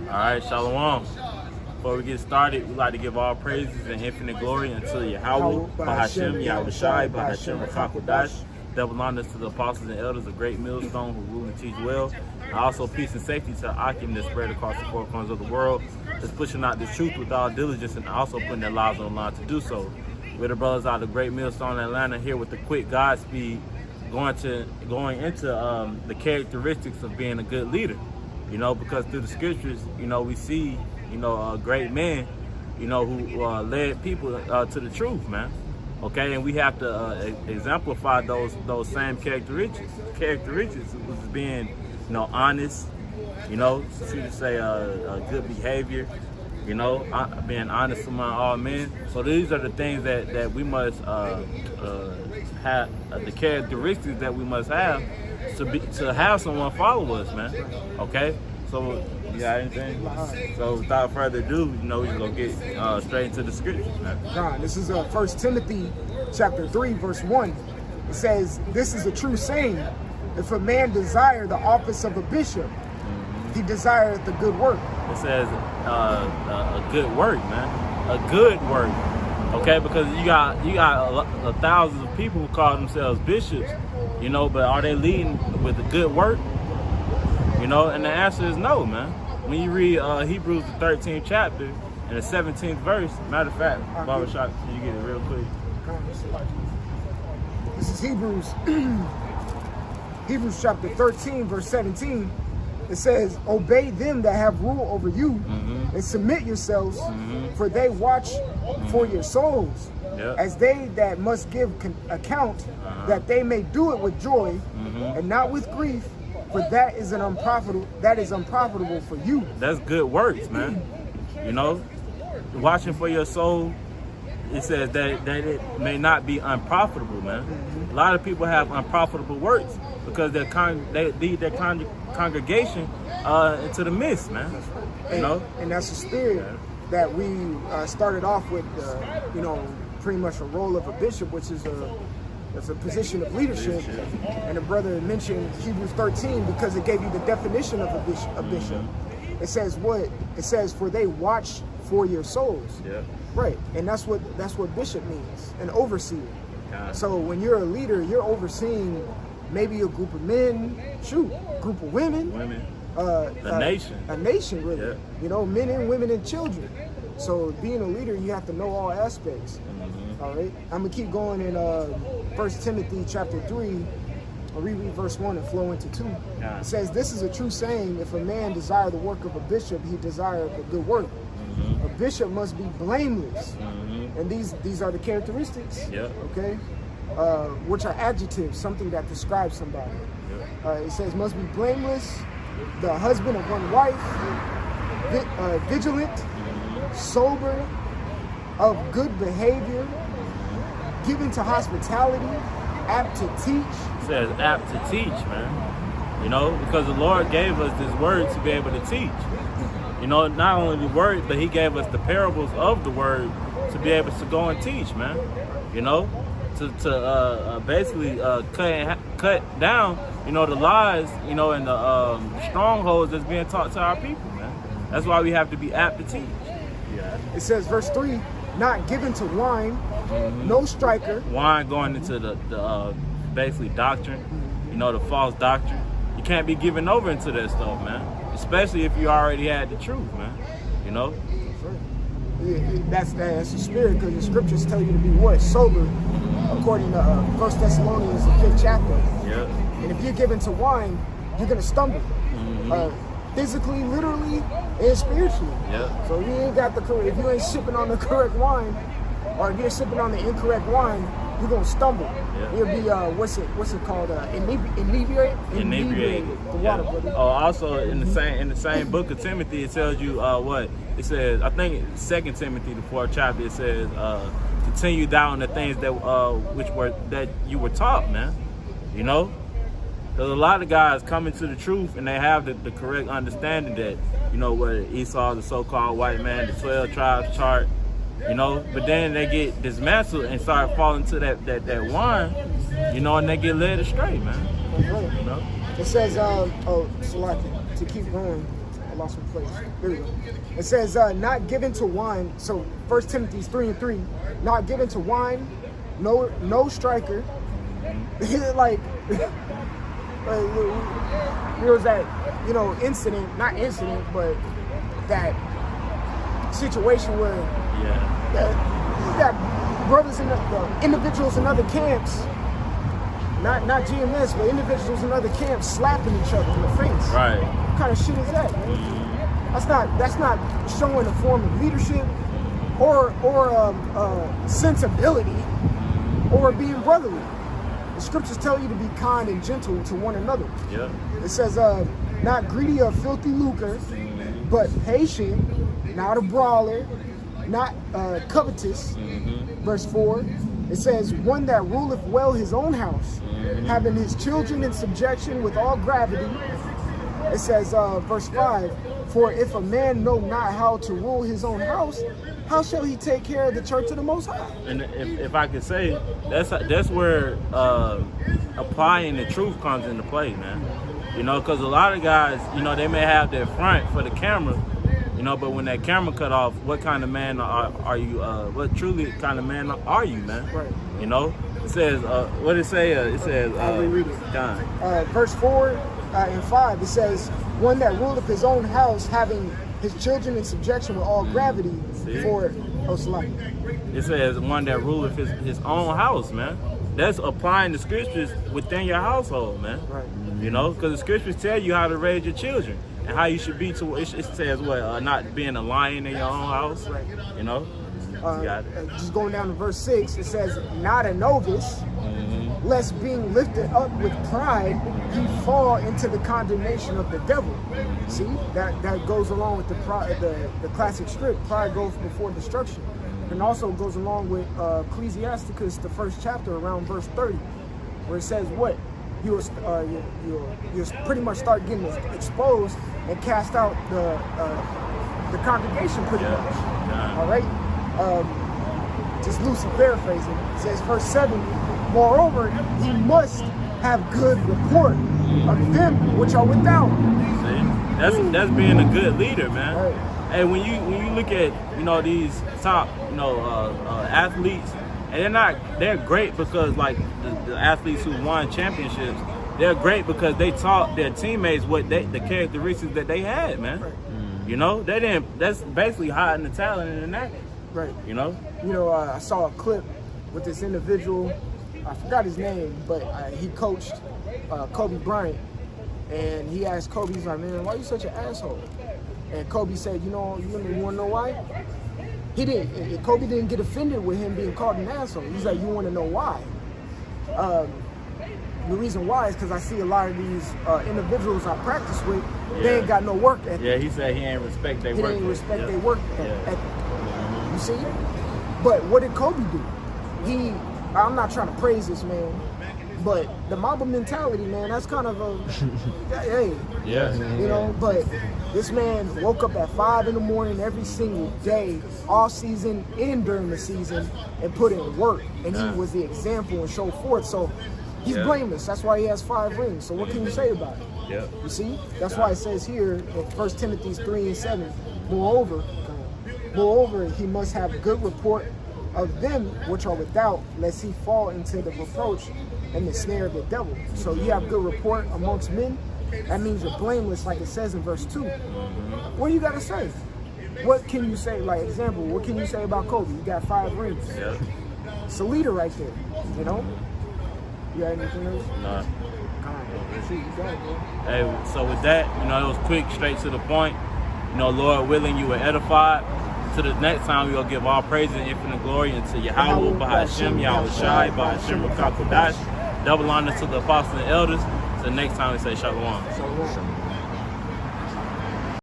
All right, Shalom. Before we get started, we'd like to give all praises and infinite glory unto Yahweh, Bahashem, Yahweh Shai, Bahashem, Rakakwadash. Double honors to the apostles and elders of Great Millstone who rule and teach well. And also peace and safety to Akim that spread across the four corners of the world. That's pushing out this truth with all diligence and also putting their lives on the line to do so. We're the brothers out of Great Millstone, Atlanta, here with the quick Godspeed, going into the characteristics of being a good leader. You know, because through the scriptures, you know, we see, you know, great men, you know, who led people to the truth, man. Okay, and we have to exemplify those same characteristics was being, you know, honest, you know, to say good behavior, you know, being honest among all men. So these are the things that we must have, the characteristics that we must have to have someone follow us, man. Okay, so you got anything? So without further ado, you know, we're gonna get straight into the scripture, man. God, this is 1 Timothy chapter 3, verse 1. It says, "This is a true saying: if a man desire the office of a bishop, he desireth the good work." It says a good work, man. A good work. Okay, because you got thousands of people who call themselves bishops, you know, but are they leading with a good work? You know, and the answer is no, man. When you read Hebrews the 13th chapter and the 17th verse, matter of fact, Barbershop, can you get it real quick? This is Hebrews chapter 13, verse 17. It says, "Obey them that have rule over you, and submit yourselves, for they watch for your souls, as they that must give account, that they may do it with joy, and not with grief, for that is unprofitable for you." That's good works, man. You know, watching for your soul. It says that it may not be unprofitable, man. A lot of people have unprofitable works because they lead their congregation into the mist, man. You know, and that's the spirit that we started off with. You know, pretty much a role of a bishop, which is a position of leadership. And the brother mentioned Hebrews 13 because it gave you the definition of a bishop. It says what? It says, "For they watch for your souls." Yeah. Right, and that's what bishop means, an overseer. So when you're a leader, you're overseeing maybe a group of men, group of women, a nation, really. Yeah. You know, men and women and children. So being a leader, you have to know all aspects. All right, I'm gonna keep going in 1 Timothy chapter 3. I'll reread verse 1 and flow into 2. It says, "This is a true saying: if a man desire the work of a bishop, he desireth a good work. A bishop must be blameless." And these are the characteristics. Okay, which are adjectives, something that describes somebody. It says must be blameless, the husband of one wife, vigilant, sober, of good behavior, given to hospitality, apt to teach. It says apt to teach, man. You know, because the Lord gave us this word to be able to teach. You know, not only the word, but he gave us the parables of the word to be able to go and teach, man. You know, to basically cut down, you know, the lies, you know, and the strongholds that's being taught to our people, man. That's why we have to be apt to teach. It says, verse 3, "Not given to wine, no striker." Wine going into the basically doctrine, you know, the false doctrine. You can't be given over into that stuff, man. Especially if you already had the truth, man. You know? That's the spirit, because the scriptures tell you to be what? Sober, according to 1 Thessalonians, the 5th chapter. And if you're given to wine, you're going to stumble. Physically, literally, and spiritually. So you ain't got if you ain't sipping on the correct wine, or if you're sipping on the incorrect wine, you're going to stumble. You'll be, what's it called? Inebriate the water, buddy. Oh, also in the same book of Timothy, it tells you what? It says, I think 2 Timothy, the 4th chapter, it says, continue down the things that you were taught, man. You know? There's a lot of guys coming to the truth and they have the correct understanding that, you know, what Esau, the so-called white man, the 12 tribes chart, you know, but then they get dismantled and start falling to that wine, you know, and they get led astray, man. You know? It says, Salaki, to keep going, lost my place. There we go. It says, not given to wine. So 1 Timothy 3:3, not given to wine, no striker. Like, there was that, incident, not incident, but that situation where you got brothers in the individuals in other camps, not GMS, but individuals in other camps slapping each other in the face. Right. What kind of shit is that, man? That's not showing a form of leadership or sensibility or being brotherly. The scriptures tell you to be kind and gentle to one another. Yep. It says, not greedy of filthy lucre, but patient, not a brawler, not covetous. Verse 4, it says, one that ruleth well his own house, having his children in subjection with all gravity. It says, verse 5, for if a man know not how to rule his own house, how shall he take care of the church of the Most High? And if I could say, that's where applying the truth comes into play, man. Because a lot of guys, they may have their front for the camera, but when that camera cut off, what kind of man are you? What truly kind of man are you, man? Right. It says, what did it say? It says, I'll reread it. John. Verse 4 and 5, it says, one that ruleth his own house, having his children in subjection with all gravity. For it says one that ruleth his own house, man. That's applying the scriptures within your household, man. Right. Because the scriptures tell you how to raise your children and how you should be to. It says what, not being a lion in your own house. Right. You got it. Just going down to verse 6, it says, not a novice, lest being lifted up with pride, he fall into the condemnation of the devil. See, that goes along with the classic script, pride goes before destruction. And also goes along with Ecclesiasticus, the first chapter, around verse 30, where it says what? You'll pretty much start getting exposed and cast out the congregation pretty much. Yeah. All right? Just loosely paraphrasing, it says verse 7, moreover, he must have good report of them which are without. See, that's being a good leader, man. Right. Hey, when you look at these top athletes, and they're great because like the athletes who won championships, they're great because they taught their teammates the characteristics that they had, man. Right. They didn't. That's basically hiding the talent in the neck. Right. I saw a clip with this individual. I forgot his name, but he coached Kobe Bryant, and he asked Kobe, he's like, man, why are you such an asshole? And Kobe said, you want to know why? Kobe didn't get offended with him being called an asshole. He's like, you want to know why? The reason why is because I see a lot of these individuals I practice with, they ain't got no work ethic. Yeah, he said he ain't respect their work. He ain't respect their work ethic. You see? But what did Kobe do? I'm not trying to praise this man, but the Mamba mentality, man, that's kind of a, hey. Yeah. But this man woke up at 5 in the morning every single day, all season and during the season, and put in work. And he was the example and so forth. So he's blameless. That's why he has 5 rings. So what can you say about it? Yeah. You see? That's why it says here in 1 Timothy 3 and 7, moreover, he must have good report of them which are without, lest he fall into the reproach and the snare of the devil. So you have good report amongst men. That means you're blameless, like it says in verse 2. What do you got to say? What can you say? Like, example, what can you say about Kobe? You got 5 rings. Yeah. It's a leader right there, You got anything else? No. See, you got it, bro. Hey, so with that, it was quick, straight to the point. Lord willing, you were edified. To the next time, we'll give all praise and infinite glory unto Yahweh, Bahashem, Yahweh Shai, Bahashem, Rakak Kodash. Double honor to the apostles and elders. So next time we say Shalom. Shalom.